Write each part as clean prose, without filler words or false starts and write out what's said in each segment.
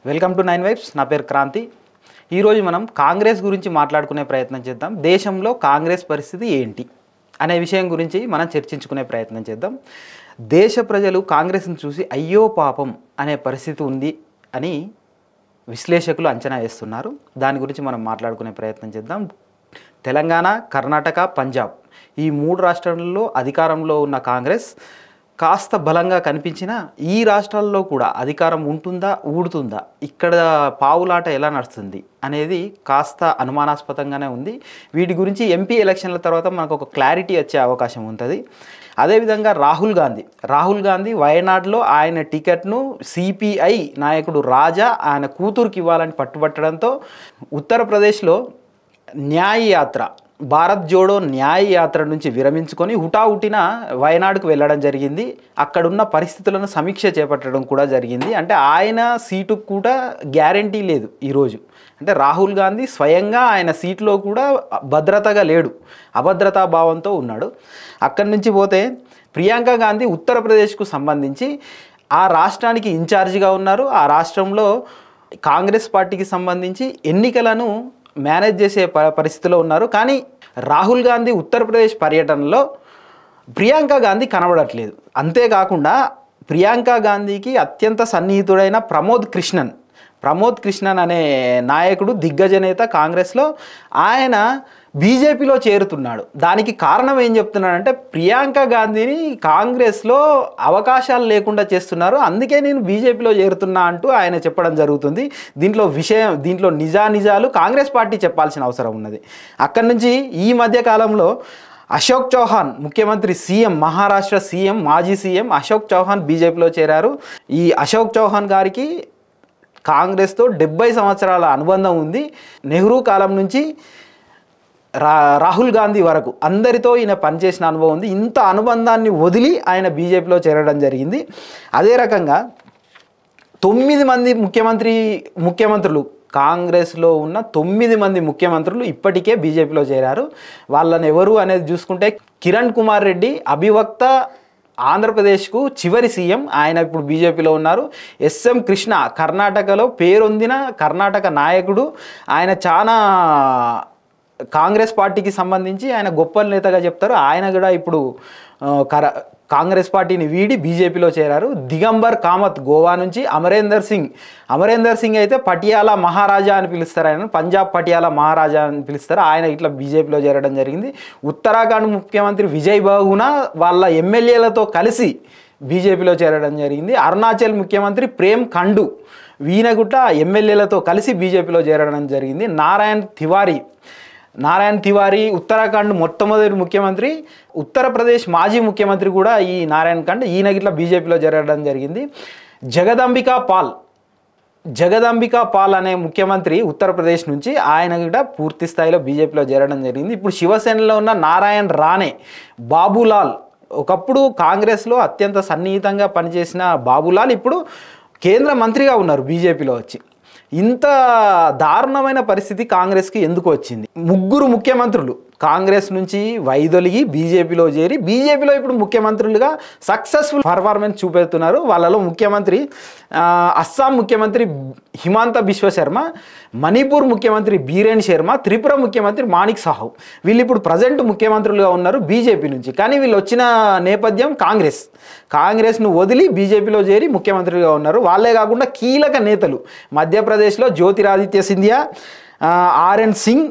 Welcome to 9 vibes. నా పేరు క్రాంతి. ఈరోజు మనం కాంగ్రెస్ గురించి మాట్లాడుకునే ప్రయత్నం చేద్దాం. దేశంలో కాంగ్రెస్ పరిస్థితి ఏంటి అనే విషయం గురించి మనం చర్చించుకునే ప్రయత్నం చేద్దాం. దేశ ప్రజలు కాంగ్రెస్ని చూసి అయ్యో పాపం అనే పరిస్థితి ఉంది అని విశ్లేషకులు అంచనా వేస్తున్నారు. దాని గురించి మనం మాట్లాడుకునే ప్రయత్నం చేద్దాం. తెలంగాణ, కర్ణాటక, పంజాబ్ ఈ 3 రాష్ట్రాలలో అధికారంలో ఉన్న కాంగ్రెస్ కాస్త బలంగా కనిపించిన ఈ రాష్ట్రాల్లో కూడా అధికారం ఉంటుందా, ఊడుతుందా, ఇక్కడ పావులాట ఎలా నడుస్తుంది అనేది కాస్త అనుమానాస్పదంగానే ఉంది. వీటి గురించి ఎంపీ ఎలక్షన్ల తర్వాత మనకు ఒక క్లారిటీ వచ్చే అవకాశం ఉంటుంది. అదేవిధంగా రాహుల్ గాంధీ వయనాడులో ఆయన టికెట్ను సిపిఐ నాయకుడు రాజా ఆయన కూతురుకి ఇవ్వాలని పట్టుబట్టడంతో ఉత్తరప్రదేశ్లో భారత్ జోడో న్యాయ యాత్ర నుంచి విరమించుకొని హుటాహుటిన వయనాడుకు వెళ్ళడం జరిగింది. అక్కడున్న పరిస్థితులను సమీక్ష చేపట్టడం కూడా జరిగింది. అంటే ఆయన సీటుకు కూడా గ్యారంటీ లేదు ఈరోజు. అంటే రాహుల్ గాంధీ స్వయంగా ఆయన సీట్లో కూడా భద్రతగా లేడు, అభద్రతా భావంతో ఉన్నాడు. అక్కడి నుంచి పోతే ప్రియాంక గాంధీ ఉత్తరప్రదేశ్కు సంబంధించి ఆ రాష్ట్రానికి ఇన్ఛార్జిగా ఉన్నారు. ఆ రాష్ట్రంలో కాంగ్రెస్ పార్టీకి సంబంధించి ఎన్నికలను మేనేజ్ చేసే పరిస్థితిలో ఉన్నారు. కానీ రాహుల్ గాంధీ ఉత్తరప్రదేశ్ పర్యటనలో ప్రియాంక గాంధీ కనబడట్లేదు. అంతేకాకుండా ప్రియాంక గాంధీకి అత్యంత సన్నిహితుడైన ప్రమోద్ కృష్ణన్ అనే నాయకుడు, దిగ్గజ నేత కాంగ్రెస్లో, ఆయన బీజేపీలో చేరుతున్నాడు. దానికి కారణం ఏం చెప్తున్నాడంటే ప్రియాంక గాంధీని కాంగ్రెస్లో అవకాశాలు లేకుండా చేస్తున్నారు, అందుకే నేను బీజేపీలో చేరుతున్నా అంటూ ఆయన చెప్పడం జరుగుతుంది. దీంట్లో నిజాలు కాంగ్రెస్ పార్టీ చెప్పాల్సిన అవసరం ఉన్నది. అక్కడి నుంచి ఈ మధ్య కాలంలో అశోక్ చౌహాన్ ముఖ్యమంత్రి, మహారాష్ట్ర మాజీ సీఎం అశోక్ చౌహాన్ బీజేపీలో చేరారు. ఈ అశోక్ చౌహాన్ గారికి కాంగ్రెస్తో 70 సంవత్సరాల అనుబంధం ఉంది. నెహ్రూ కాలం నుంచి రాహుల్ గాంధీ వరకు అందరితో ఈయన పనిచేసిన అనుభవం ఉంది. ఇంత అనుబంధాన్ని వదిలి ఆయన బీజేపీలో చేరడం జరిగింది. అదే రకంగా 9 మంది ముఖ్యమంత్రులు కాంగ్రెస్లో ఉన్న 9 మంది ముఖ్యమంత్రులు ఇప్పటికే బీజేపీలో చేరారు. వాళ్ళని ఎవరు అనేది చూసుకుంటే కిరణ్ కుమార్ రెడ్డి అభివక్త, ఆంధ్రప్రదేశ్కు చివరి సీఎం, ఆయన ఇప్పుడు బీజేపీలో ఉన్నారు. ఎస్ఎం కృష్ణ కర్ణాటకలో పేరొందిన కర్ణాటక నాయకుడు, ఆయన చాలా కాంగ్రెస్ పార్టీకి సంబంధించి ఆయన గొప్ప నేతగా చెప్తారు. ఆయన కూడా ఇప్పుడు కాంగ్రెస్ పార్టీని వీడి బీజేపీలో చేరారు. దిగంబర్ కామత్ గోవా నుంచి, అమరేందర్ సింగ్ అయితే పటియాలా మహారాజా అని పిలుస్తారు, ఆయన పంజాబ్ పటియాలా మహారాజా అని పిలుస్తారు, ఆయన ఇట్లా బీజేపీలో చేరడం జరిగింది. ఉత్తరాఖండ్ ముఖ్యమంత్రి విజయ్ బహుగుణ వాళ్ళ ఎమ్మెల్యేలతో కలిసి బీజేపీలో చేరడం జరిగింది. అరుణాచల్ ముఖ్యమంత్రి ప్రేమ్ ఖండు వీనగుట్ట ఎమ్మెల్యేలతో కలిసి బీజేపీలో చేరడం జరిగింది. నారాయణ్ తివారీ ఉత్తరాఖండ్ మొట్టమొదటి ముఖ్యమంత్రి, ఉత్తరప్రదేశ్ మాజీ ముఖ్యమంత్రి కూడా ఈ నారాయణ్ ఖండ్, ఈయన గిట్లా బీజేపీలో చేరడం జరిగింది. జగదంబికా పాల్ అనే ముఖ్యమంత్రి ఉత్తరప్రదేశ్ నుంచి, ఆయన కూడా పూర్తి స్థాయిలో బీజేపీలో చేరడం జరిగింది. ఇప్పుడు శివసేనలో ఉన్న నారాయణ్ రానే, బాబులాల్, ఒకప్పుడు కాంగ్రెస్లో అత్యంత సన్నిహితంగా పనిచేసిన బాబులాల్ ఇప్పుడు కేంద్ర మంత్రిగా ఉన్నారు బీజేపీలో వచ్చి. ఇంత దారుణమైన పరిస్థితి కాంగ్రెస్కి ఎందుకు వచ్చింది? 3 ముఖ్యమంత్రులు కాంగ్రెస్ నుంచి వైదొలిగి బీజేపీలో చేరి బీజేపీలో ఇప్పుడు ముఖ్యమంత్రులుగా సక్సెస్ఫుల్ పర్ఫార్మెన్స్ చూపెడుతున్నారు. వాళ్ళలో అస్సాం ముఖ్యమంత్రి హిమాంత బిశ్వ శర్మ, మణిపూర్ ముఖ్యమంత్రి బీరేన్ శర్మ, త్రిపుర ముఖ్యమంత్రి మాణిక్ సాహు, వీళ్ళు ఇప్పుడు ప్రజెంట్ ముఖ్యమంత్రులుగా ఉన్నారు బీజేపీ నుంచి. కానీ వీళ్ళు వచ్చిన నేపథ్యం కాంగ్రెస్ను వదిలి బీజేపీలో చేరి ముఖ్యమంత్రిగా ఉన్నారు. వాళ్ళే కాకుండా కీలక నేతలు మధ్యప్రదేశ్లో జ్యోతిరాదిత్య సింధియా, ఆర్ఎన్ సింగ్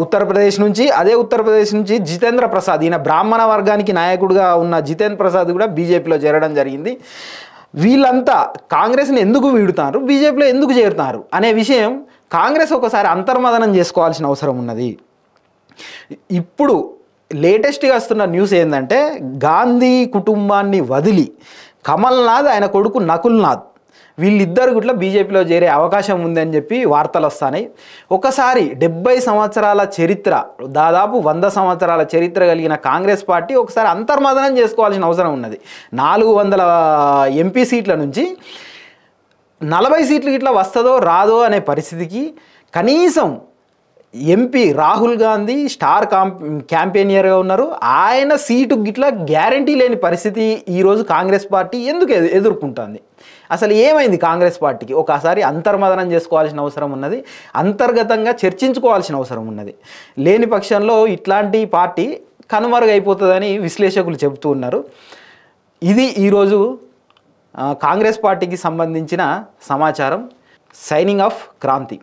ఉత్తరప్రదేశ్ నుంచి, అదే ఉత్తరప్రదేశ్ నుంచి జితేంద్ర ప్రసాద్, ఈయన బ్రాహ్మణ వర్గానికి నాయకుడిగా ఉన్న జితేంద్ర ప్రసాద్ కూడా బీజేపీలో చేరడం జరిగింది. వీళ్ళంతా కాంగ్రెస్ని ఎందుకు వీడుతారు, బీజేపీలో ఎందుకు చేరుతారు అనే విషయం కాంగ్రెస్ ఒకసారి అంతర్మదనం చేసుకోవాల్సిన అవసరం ఉన్నది. ఇప్పుడు లేటెస్ట్గా వస్తున్న న్యూస్ ఏంటంటే గాంధీ కుటుంబాన్ని వదిలి కమల్నాథ్, ఆయన కొడుకు నకుల్నాథ్, వీళ్ళిద్దరు కూడా బీజేపీలో చేరే అవకాశం ఉందని చెప్పి వార్తలు వస్తున్నాయి. ఒకసారి 70 సంవత్సరాల చరిత్ర, దాదాపు 100 సంవత్సరాల చరిత్ర కలిగిన కాంగ్రెస్ పార్టీ ఒకసారి అంతర్మదనం చేసుకోవాల్సిన అవసరం ఉన్నది. 400 ఎంపీ సీట్ల నుంచి 40 సీట్లు ఇట్లా వస్తుందో రాదో అనే పరిస్థితికి కనీసం ఎంపీ రాహుల్ గాంధీ స్టార్ క్యాంపెయినర్గా ఉన్నారు. ఆయన సీటు గిట్లా గ్యారంటీ లేని పరిస్థితి ఈరోజు కాంగ్రెస్ పార్టీ ఎందుకు ఎదుర్కొంటుంది అసలు ఏమైంది కాంగ్రెస్ పార్టీకి? ఒకసారి అంతర్మదనం చేసుకోవాల్సిన అవసరం ఉన్నది, అంతర్గతంగా చర్చించుకోవాల్సిన అవసరం ఉన్నది. లేని పక్షంలో ఇట్లాంటి పార్టీ కనుమరుగైపోతుందని విశ్లేషకులు చెబుతూ ఉన్నారు. ఇది ఈరోజు కాంగ్రెస్ పార్టీకి సంబంధించిన సమాచారం. Signing off Kranti.